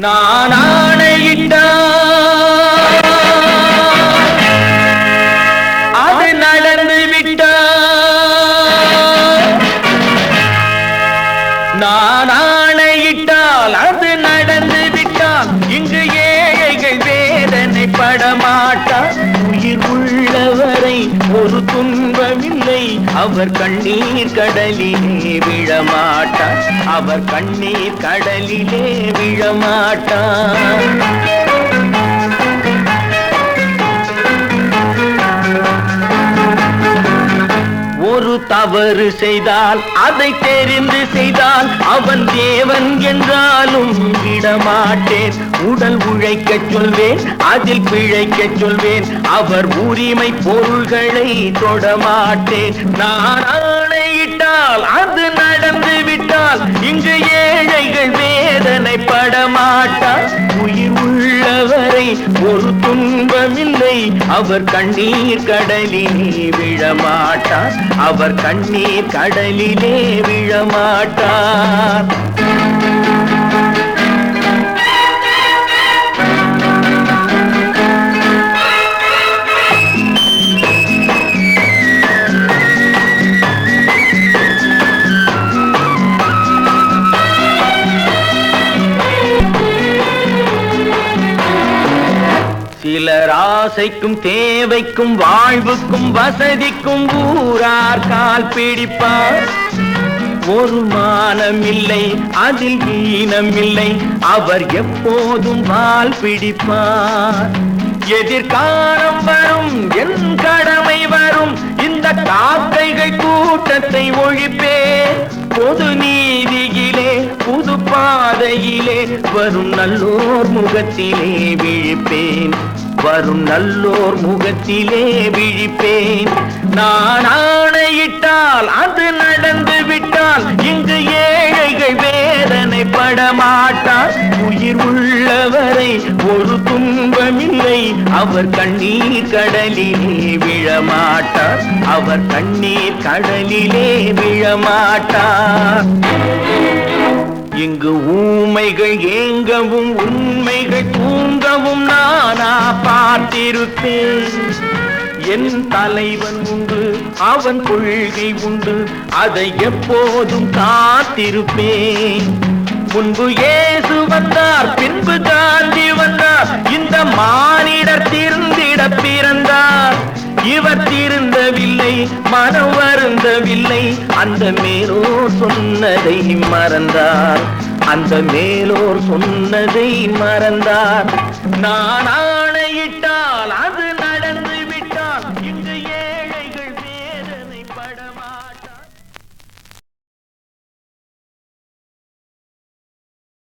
நான் ஆணையிட்டால் அது நடந்து விட்டால், நான் ஆணையிட்டால் அது நடந்து விட்டால், இங்கு ஏழைகள் வேதனைப்பட மாட்டார். உயிர் உள்ளவரை ஒரு துன்பமில்லை, அவர் கண்ணீர் கடலிலே விழமாட்டார், அவர் கண்ணீர் கடலிலே விழமாட்டார். ஒரு தவறு செய்தால் அதை தெரிந்து செய்தால் அவன் தேவன் என்றாலும் விடமாட்டேன். உடல் உழைக்கச் சொல்வேன், அதில் பிழைக்கச் சொல்வேன், அவர் உரிமை பொருள்களை தொடமாட்டேன். நான் ஆணையிட்டால் அது நடந்து விட்டால், இங்கு ஏழைகள் வேதனைப்பட மாட்டார். உயிர் உள்ளவரை ஒரு துன்பமில்லை, அவர் கண்ணீர் கடலிலே விழமாட்டார், அவர் கண்ணீர் கடலிலே விழமாட்டார். சிலர் ஆசைக்கும் தேவைக்கும் வாழ்வுக்கும் வசதிக்கும் ஊரார் கால் பிடிப்பார். ஒரு மானமில்லை, அதில் ஈனமில்லை, அவர் எப்போதும் வால் பிடிப்பார். எதிர்காலம் வரும், என் கடமை வரும், இந்த காக்கைகள் கூட்டத்தை ஒழிப்பேன். பொது நீதியிலே புது பாதையிலே வரும் நல்லோர் முகத்திலே விழிப்பேன், வரும் நல்லோர் முகத்திலே விழிப்பேன். நான் ஆணையிட்டால் அது நடந்து விட்டால், இங்கு ஏழைகள் வேதனைப்பட மாட்டார். உயிர் உள்ளவரை ஒரு துன்பமில்லை, அவர் கண்ணீர் கடலிலே விழமாட்டார், அவர் கண்ணீர் கடலிலே விழமாட்டார். இங்கு ஊமைகள் ஏங்கவும் உண்மைகள் தூங்கவும் நானா பார்த்திருப்பேன். என் தலைவன் உண்டு, அவன் கொள்கை உண்டு, அதை எப்போதும் காத்திருப்பேன். முன்பு இயேசு வந்தார், பின்பு காந்தி வந்தார், இந்த மானிடர் திருந்திட பிறந்தார். இவர் திருந்தவில்லை, மனம் வருந்தவில்லை, அந்த மேலோர் சொன்னதை மறந்தார், அந்த மேலோர் சொன்னதை மறந்தார். நான்